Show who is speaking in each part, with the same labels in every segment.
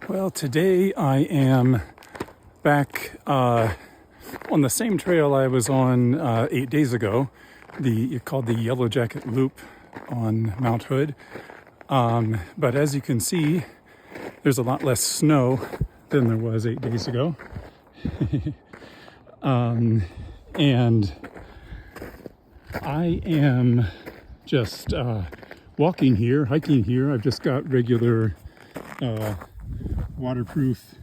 Speaker 1: Well, today I am back on the same trail I was on 8 days ago, called the Yellowjacket Loop on Mount Hood. But as you can see, there's a lot less snow than there was 8 days ago. And I am just walking here, hiking here. I've just got regular waterproof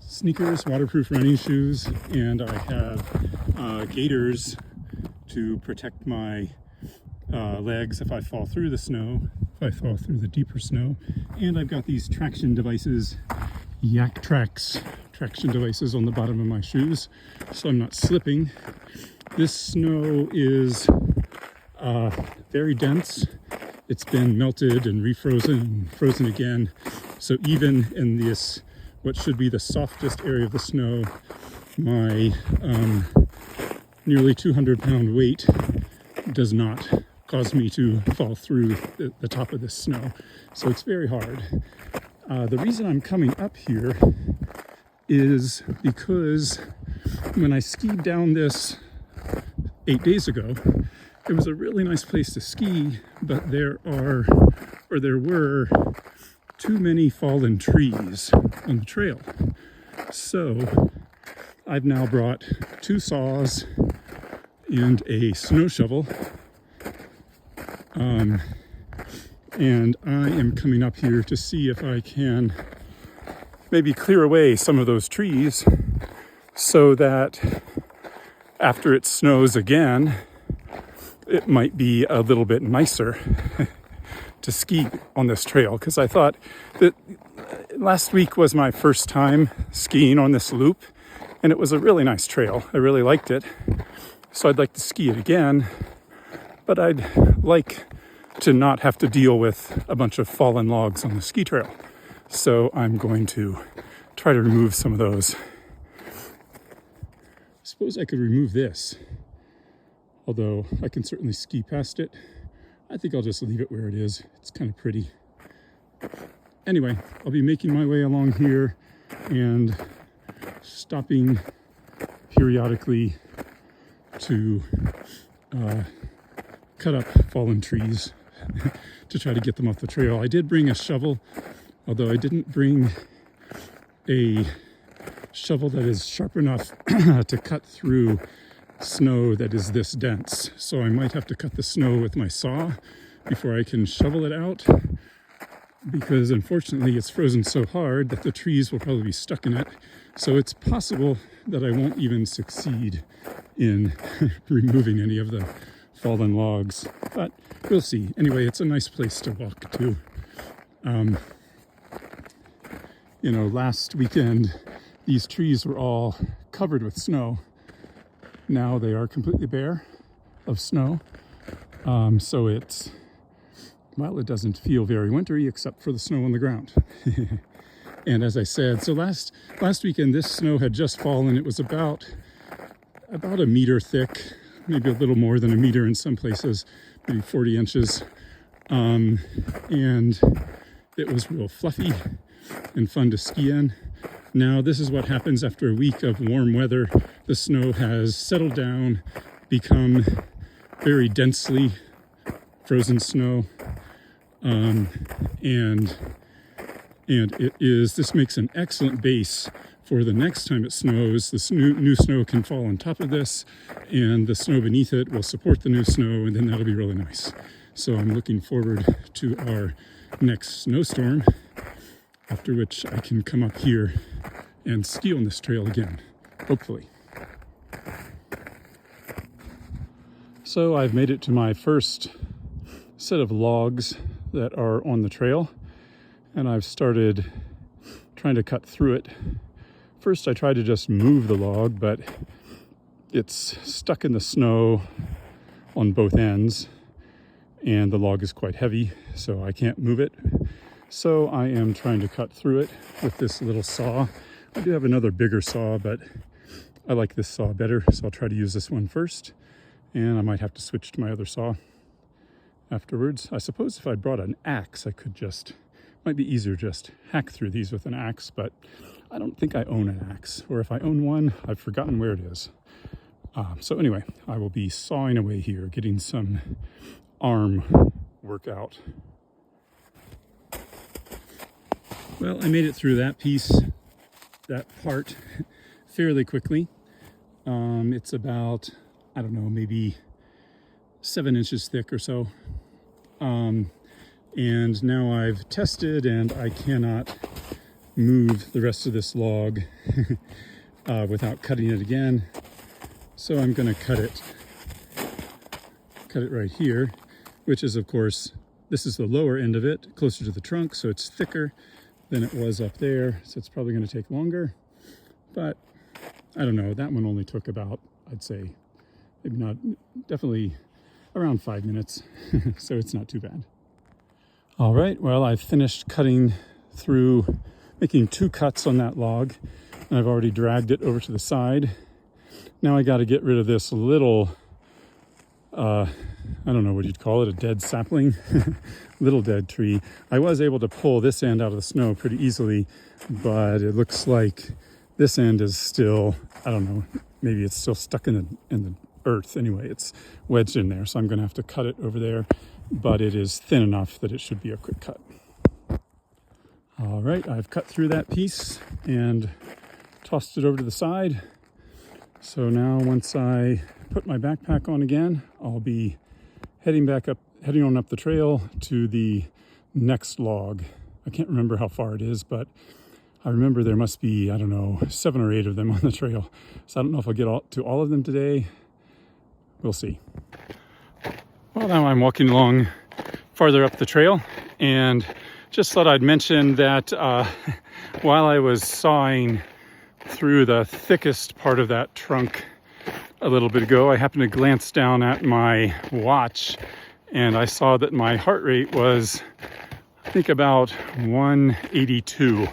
Speaker 1: sneakers, waterproof running shoes, and I have gaiters to protect my legs if I fall through the snow, if I fall through the deeper snow. And I've got these traction devices, Yak traction devices on the bottom of my shoes, so I'm not slipping. This snow is very dense. It's been melted and refrozen and frozen again. So even in this, what should be the softest area of the snow, my nearly 200-pound weight does not cause me to fall through the top of this snow. So it's very hard. The reason I'm coming up here is because when I skied down this 8 days ago, it was a really nice place to ski, but there were too many fallen trees on the trail. So I've now brought 2 saws and a snow shovel. And I am coming up here to see if I can maybe clear away some of those trees so that after it snows again, it might be a little bit nicer to ski on this trail, because I thought that last week was my first time skiing on this loop, and it was a really nice trail. I really liked it, so I'd like to ski it again, but I'd like to not have to deal with a bunch of fallen logs on the ski trail. So I'm going to try to remove some of those. I suppose I could remove this, although I can certainly ski past it. I think I'll just leave it where it is. It's kind of pretty. Anyway, I'll be making my way along here and stopping periodically to cut up fallen trees to try to get them off the trail. I did bring a shovel, although I didn't bring a shovel that is sharp enough to cut through snow that is this dense. So I might have to cut the snow with my saw before I can shovel it out, because unfortunately it's frozen so hard that the trees will probably be stuck in it. So it's possible that I won't even succeed in removing any of the fallen logs, but we'll see. Anyway, it's a nice place to walk to. Last weekend these trees were all covered with snow. Now they are completely bare of snow. So it doesn't feel very wintry except for the snow on the ground. And as I said, so last weekend this snow had just fallen. It was about a meter thick, maybe a little more than a meter in some places, maybe 40 inches. And it was real fluffy and fun to ski in. Now this is what happens after a week of warm weather. The snow has settled down, become very densely frozen snow, and this makes an excellent base for the next time it snows. The new snow can fall on top of this, and the snow beneath it will support the new snow, and then that'll be really nice. So I'm looking forward to our next snowstorm, after which I can come up here and ski on this trail again, hopefully. So I've made it to my first set of logs that are on the trail, and I've started trying to cut through it. First I tried to just move the log, but it's stuck in the snow on both ends, and the log is quite heavy, so I can't move it. So I am trying to cut through it with this little saw. I do have another bigger saw, but I like this saw better, so I'll try to use this one first, and I might have to switch to my other saw afterwards. I suppose if I brought an axe, I could just Might be easier just hack through these with an axe, but I don't think I own an axe, or if I own one, I've forgotten where it is. So anyway, I will be sawing away here, getting some arm workout. Well, I made it through that part fairly quickly. It's about, I don't know, maybe 7 inches thick or so. And now I've tested and I cannot move the rest of this log without cutting it again. So I'm going to cut it right here, which is, of course, this is the lower end of it, closer to the trunk, so it's thicker than it was up there. So it's probably going to take longer, but I don't know. That one only took about, I'd say, maybe not, definitely around 5 minutes. So it's not too bad. All right, well, I've finished cutting through, making 2 cuts on that log, and I've already dragged it over to the side. Now I got to get rid of this little, I don't know what you'd call it, a dead sapling, little dead tree. I was able to pull this end out of the snow pretty easily, but it looks like this end is still, I don't know, maybe it's still stuck in the earth. Anyway, it's wedged in there, so I'm going to have to cut it over there, but it is thin enough that it should be a quick cut. All right, I've cut through that piece and tossed it over to the side. So now once I put my backpack on again, I'll be heading on up the trail to the next log. I can't remember how far it is, but I remember there must be, I don't know, 7 or 8 of them on the trail. So I don't know if I'll get to all of them today. We'll see. Well, now I'm walking along farther up the trail, and just thought I'd mention that while I was sawing through the thickest part of that trunk a little bit ago, I happened to glance down at my watch, and I saw that my heart rate was, I think, about 182,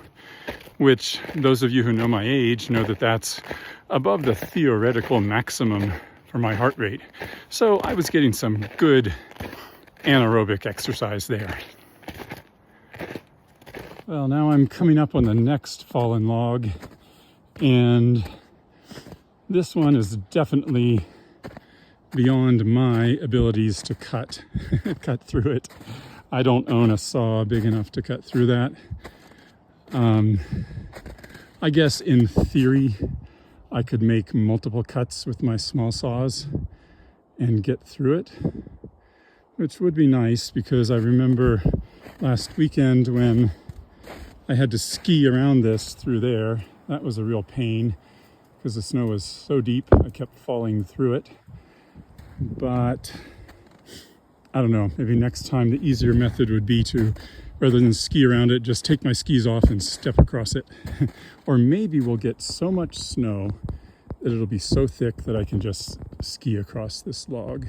Speaker 1: which those of you who know my age know that that's above the theoretical maximum for my heart rate. So I was getting some good anaerobic exercise there. Well, now I'm coming up on the next fallen log, and this one is definitely beyond my abilities to cut through it. I don't own a saw big enough to cut through that. I guess in theory, I could make multiple cuts with my small saws and get through it, which would be nice, because I remember last weekend when I had to ski around this through there. That was a real pain because the snow was so deep, I kept falling through it. But I don't know, maybe next time the easier method would be to, rather than ski around it, just take my skis off and step across it. Or maybe we'll get so much snow that it'll be so thick that I can just ski across this log.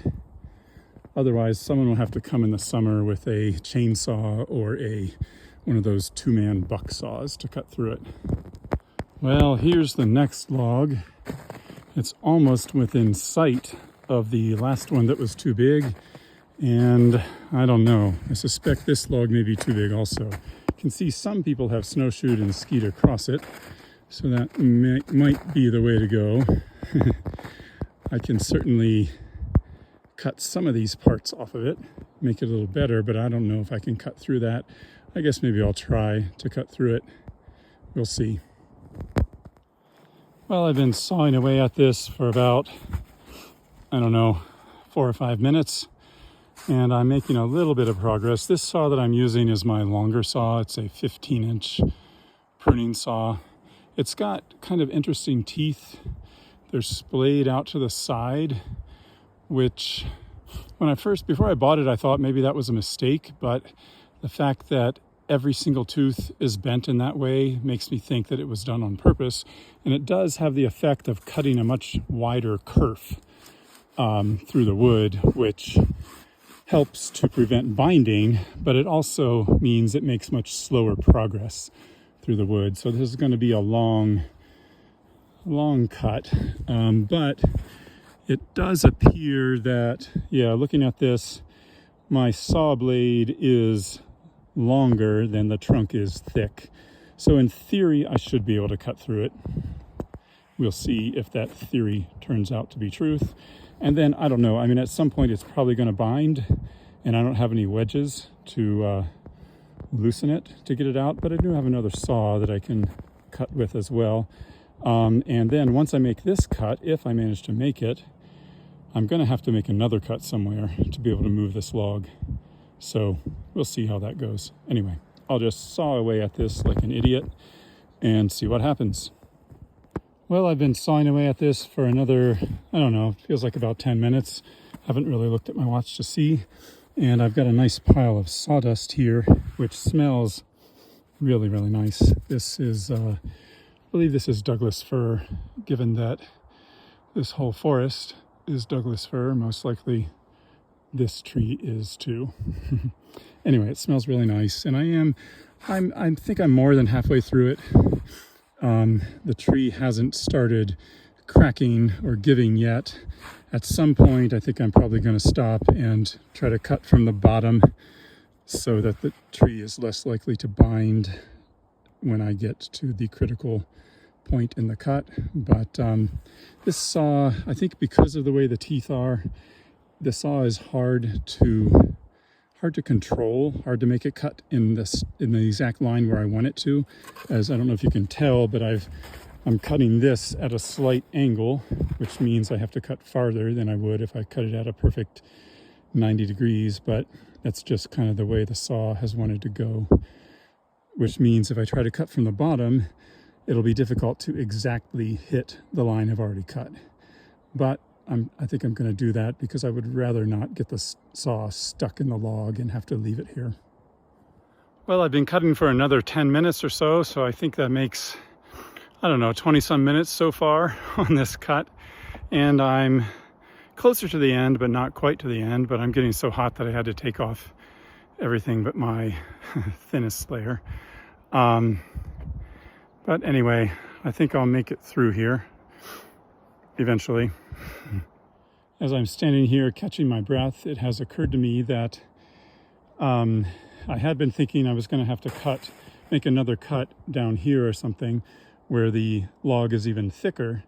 Speaker 1: Otherwise, someone will have to come in the summer with a chainsaw or one of those 2-man buck saws to cut through it. Well, here's the next log. It's almost within sight of the last one that was too big, and I don't know. I suspect this log may be too big also. You can see some people have snowshoed and skied across it, so that might be the way to go. I can certainly cut some of these parts off of it, make it a little better, but I don't know if I can cut through that. I guess maybe I'll try to cut through it. We'll see. Well, I've been sawing away at this for about, I don't know, 4 or 5 minutes, and I'm making a little bit of progress. This saw that I'm using is my longer saw. It's a 15-inch pruning saw. It's got kind of interesting teeth. They're splayed out to the side, which before I bought it, I thought maybe that was a mistake, but the fact that every single tooth is bent in that way makes me think that it was done on purpose. And it does have the effect of cutting a much wider kerf through the wood, which helps to prevent binding, but it also means it makes much slower progress through the wood. So this is going to be a long cut, but it does appear that, yeah, looking at this, my saw blade is longer than the trunk is thick. So in theory, I should be able to cut through it. We'll see if that theory turns out to be truth. And then, I don't know, I mean, at some point it's probably going to bind, and I don't have any wedges to loosen it to get it out, but I do have another saw that I can cut with as well. And then once I make this cut, if I manage to make it, I'm going to have to make another cut somewhere to be able to move this log. So we'll see how that goes. Anyway, I'll just saw away at this like an idiot and see what happens. Well, I've been sawing away at this for another, I don't know, it feels like about 10 minutes. Haven't really looked at my watch to see. And I've got a nice pile of sawdust here, which smells really, really nice. This is, I believe this is Douglas fir, given that this whole forest is Douglas fir. Most likely this tree is too. Anyway, it smells really nice. And I think I'm more than halfway through it. The tree hasn't started cracking or giving yet. At some point, I think I'm probably going to stop and try to cut from the bottom so that the tree is less likely to bind when I get to the critical point in the cut. But this saw, I think because of the way the teeth are, the saw is hard to control, hard to make it cut in the exact line where I want it to. As I don't know if you can tell, but I'm cutting this at a slight angle, which means I have to cut farther than I would if I cut it at a perfect 90 degrees, but that's just kind of the way the saw has wanted to go, which means if I try to cut from the bottom, it'll be difficult to exactly hit the line I've already cut. But I think I'm going to do that because I would rather not get the saw stuck in the log and have to leave it here. Well, I've been cutting for another 10 minutes or so, so I think that makes, I don't know, 20 some minutes so far on this cut. And I'm closer to the end, but not quite to the end, but I'm getting so hot that I had to take off everything but my thinnest layer. But anyway, I think I'll make it through here eventually. As I'm standing here catching my breath, it has occurred to me that I had been thinking I was going to have to make another cut down here or something where the log is even thicker.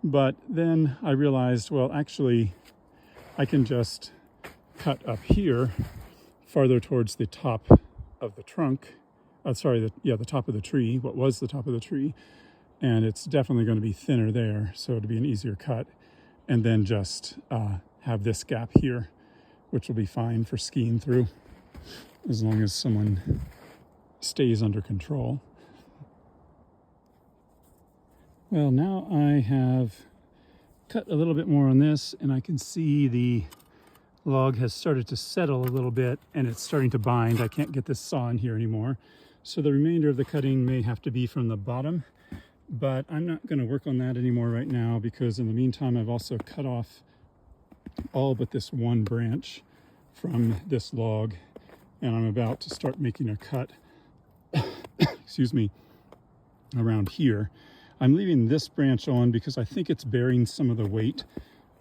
Speaker 1: But then I realized, well, actually, I can just cut up here farther towards the top of the trunk. The top of the tree, what was the top of the tree. And it's definitely going to be thinner there, so it'll be an easier cut. And then just have this gap here, which will be fine for skiing through, as long as someone stays under control. Well, now I have cut a little bit more on this, and I can see the log has started to settle a little bit, and it's starting to bind. I can't get this saw in here anymore. So the remainder of the cutting may have to be from the bottom. But I'm not going to work on that anymore right now because in the meantime I've also cut off all but this one branch from this log, and I'm about to start making a cut excuse me, around here. I'm leaving this branch on because I think it's bearing some of the weight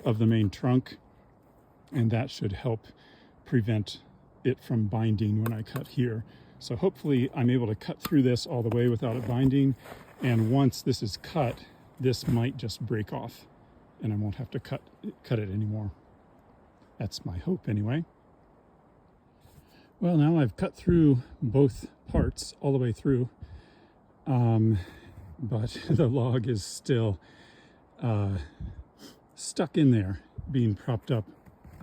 Speaker 1: of the main trunk, and that should help prevent it from binding when I cut here. So hopefully I'm able to cut through this all the way without it binding. And once this is cut, this might just break off and I won't have to cut it anymore. That's my hope anyway. Well, now I've cut through both parts all the way through, but the log is still stuck in there, being propped up,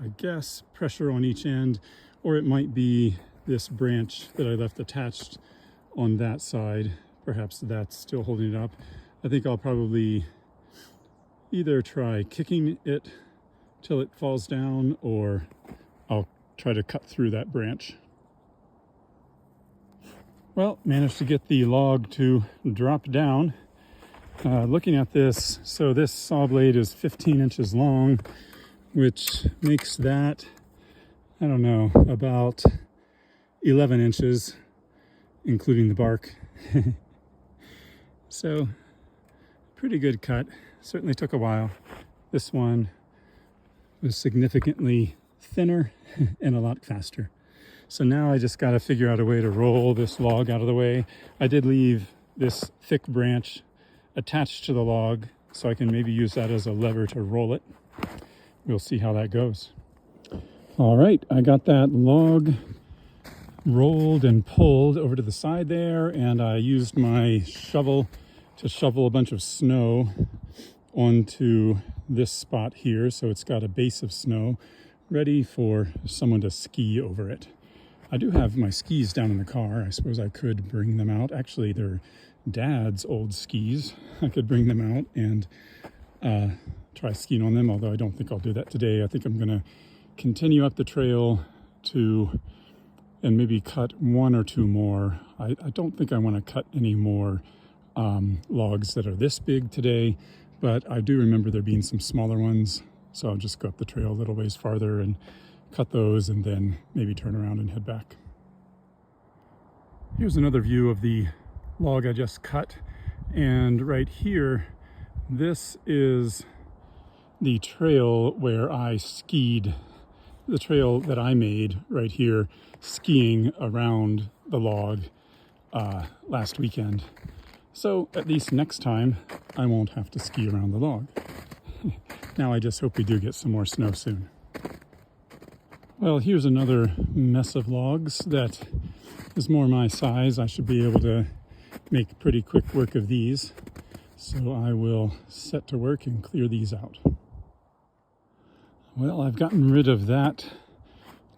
Speaker 1: I guess, pressure on each end, or it might be this branch that I left attached on that side. Perhaps that's still holding it up. I think I'll probably either try kicking it till it falls down, or I'll try to cut through that branch. Well, managed to get the log to drop down. Looking at this, so this saw blade is 15 inches long, which makes that, I don't know, about 11 inches, including the bark. So, pretty good cut. Certainly took a while. This one was significantly thinner and a lot faster. So now I just got to figure out a way to roll this log out of the way. I did leave this thick branch attached to the log, so I can maybe use that as a lever to roll it. We'll see how that goes. All right, I got that log rolled and pulled over to the side there, and I used my shovel to shovel a bunch of snow onto this spot here, so it's got a base of snow ready for someone to ski over it. I do have my skis down in the car. I suppose I could bring them out. Actually, they're Dad's old skis. I could bring them out and try skiing on them, although I don't think I'll do that today. I think I'm gonna continue up the trail and maybe cut one or two more. I don't think I want to cut any more logs that are this big today, but I do remember there being some smaller ones, so I'll just go up the trail a little ways farther and cut those and then maybe turn around and head back. Here's another view of the log I just cut, and right here, this is the trail where I skied, the trail that I made right here, skiing around the log last weekend. So at least next time I won't have to ski around the log. Now I just hope we do get some more snow soon. Well, here's another mess of logs that is more my size. I should be able to make pretty quick work of these. So I will set to work and clear these out. Well, I've gotten rid of that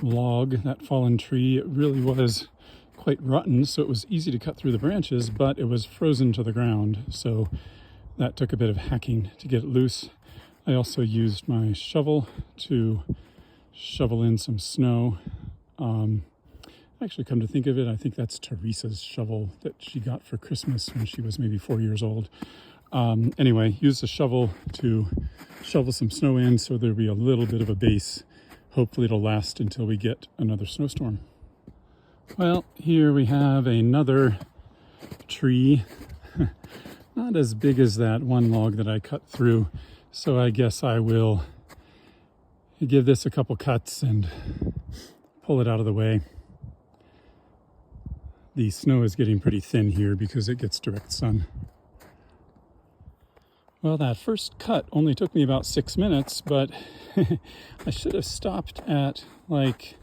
Speaker 1: log, that fallen tree. It really was quite rotten, so it was easy to cut through the branches, but it was frozen to the ground, so that took a bit of hacking to get it loose. I also used my shovel to shovel in some snow. Actually, come to think of it, I think that's Teresa's shovel that she got for Christmas when she was maybe 4 years old. Anyway, use the shovel to shovel some snow in so there'll be a little bit of a base. Hopefully it'll last until we get another snowstorm. Well, here we have another tree. Not as big as that one log that I cut through, so I guess I will give this a couple cuts and pull it out of the way. The snow is getting pretty thin here because it gets direct sun. Well, that first cut only took me about 6 minutes, but I should have stopped at like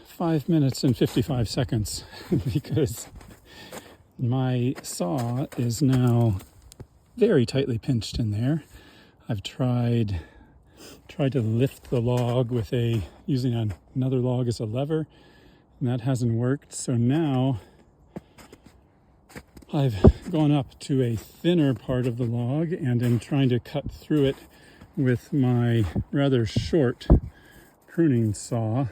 Speaker 1: 5 minutes and 55 seconds because my saw is now very tightly pinched in there. I've tried to lift the log with using another log as a lever, and that hasn't worked. So now I've gone up to a thinner part of the log and am trying to cut through it with my rather short pruning saw.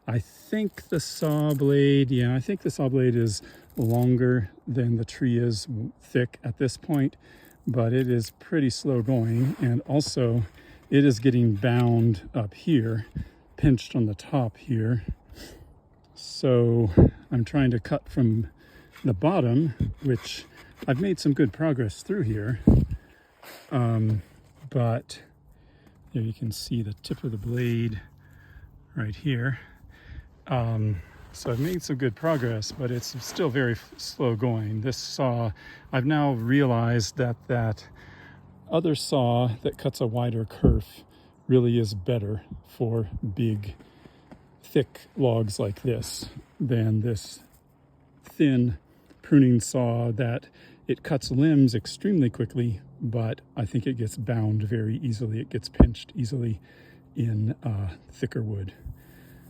Speaker 1: I think the saw blade is longer than the tree is thick at this point, but it is pretty slow going, and also it is getting bound up here, pinched on the top here. So I'm trying to cut from the bottom, which I've made some good progress through here, but there you can see the tip of the blade right here. So I've made some good progress, but it's still very slow going. This saw, I've now realized that other saw that cuts a wider kerf really is better for big, thick logs like this than this thin pruning saw that it cuts limbs extremely quickly, but I think it gets bound very easily. It gets pinched easily in thicker wood.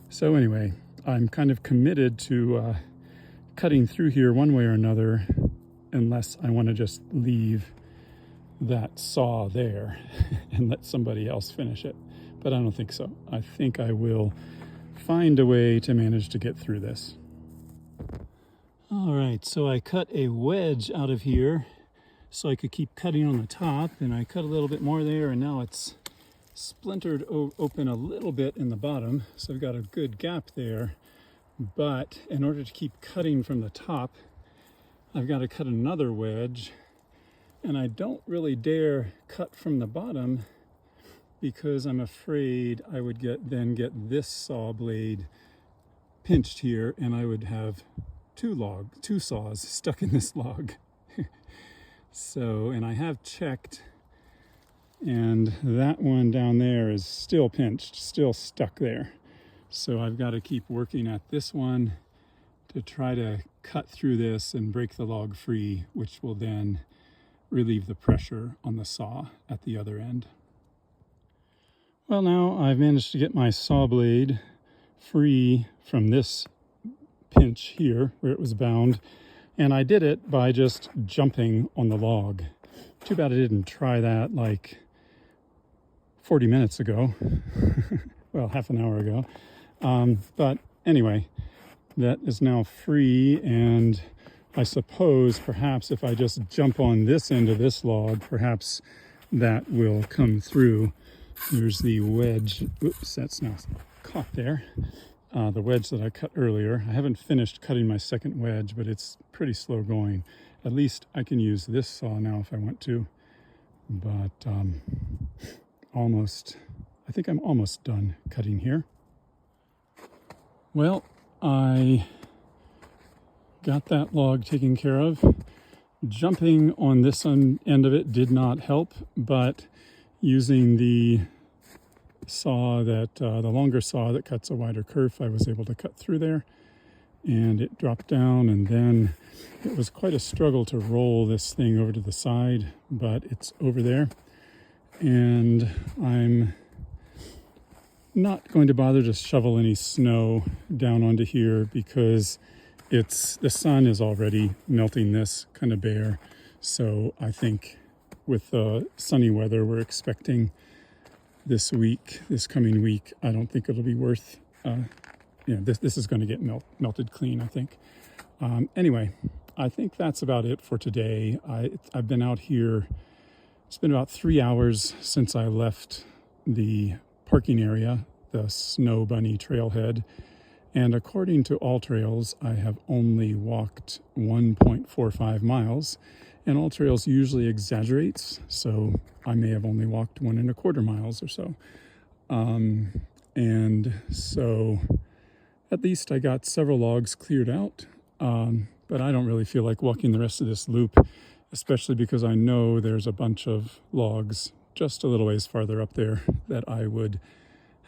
Speaker 1: So anyway, I'm kind of committed to cutting through here one way or another, unless I want to just leave that saw there and let somebody else finish it. But I don't think so. I think I will find a way to manage to get through this. All right, so I cut a wedge out of here so I could keep cutting on the top, and I cut a little bit more there, and now it's splintered open a little bit in the bottom, so I've got a good gap there. But in order to keep cutting from the top, I've got to cut another wedge, and I don't really dare cut from the bottom because I'm afraid I would then get this saw blade pinched here, and I would have two saws stuck in this log. So, and I have checked, and that one down there is still pinched, still stuck there. So I've got to keep working at this one to try to cut through this and break the log free, which will then relieve the pressure on the saw at the other end. Well, now I've managed to get my saw blade free from this pinch here where it was bound, and I did it by just jumping on the log. Too bad I didn't try that like 40 minutes ago. Well, half an hour ago. But anyway, that is now free, and I suppose perhaps if I just jump on this end of this log, perhaps that will come through. There's the wedge. Oops, that's now caught there. The wedge that I cut earlier. I haven't finished cutting my second wedge, but it's pretty slow going. At least I can use this saw now if I want to. But I think I'm almost done cutting here. Well, I got that log taken care of. Jumping on this end of it did not help, but using the saw the longer saw that cuts a wider kerf, I was able to cut through there, and it dropped down, and then it was quite a struggle to roll this thing over to the side, but it's over there, and I'm not going to bother to shovel any snow down onto here because the sun is already melting this kind of bare. So I think with the sunny weather we're expecting this coming week, I don't think it'll be worth, this is going to get melted clean, I think. Anyway, I think that's about it for today. I've been out here, it's been about 3 hours since I left the parking area, the Snow Bunny trailhead, and according to All Trails, I have only walked 1.45 miles, and All Trails usually exaggerates, so I may have only walked 1.25 miles or so. And so at least I got several logs cleared out, but I don't really feel like walking the rest of this loop, especially because I know there's a bunch of logs just a little ways farther up there that I would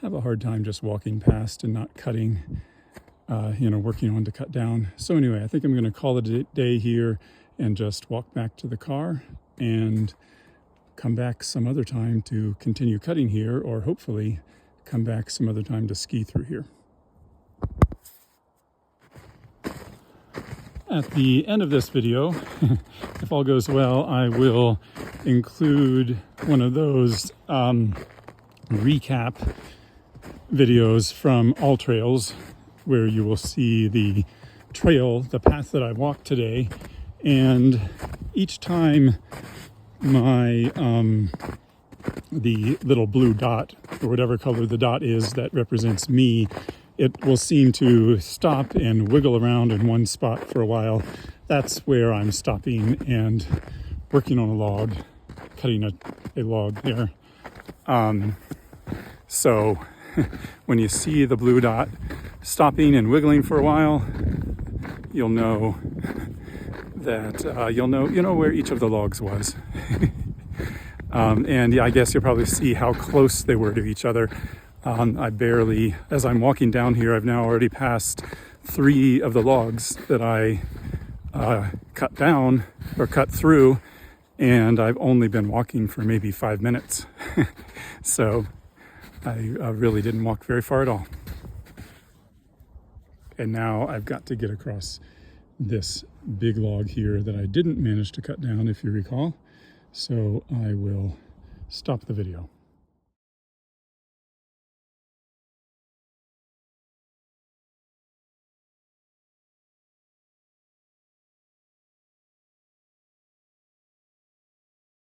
Speaker 1: have a hard time just walking past and not cutting, working on to cut down. So anyway, I think I'm going to call it a day here and just walk back to the car and come back some other time to continue cutting here, or hopefully come back some other time to ski through here. At the end of this video, if all goes well, I will include one of those recap videos from All Trails where you will see the trail, the path that I walked today, and each time my the little blue dot, or whatever color the dot is that represents me, it will seem to stop and wiggle around in one spot for a while. That's where I'm stopping and working on a log, cutting a log there. So when you see the blue dot stopping and wiggling for a while, you'll know that you'll know where each of the logs was. And yeah, I guess you'll probably see how close they were to each other. As I'm walking down here, I've now already passed 3 of the logs that I cut down or cut through, and I've only been walking for maybe 5 minutes. So I really didn't walk very far at all. And now I've got to get across this big log here that I didn't manage to cut down, if you recall. So I will stop the video.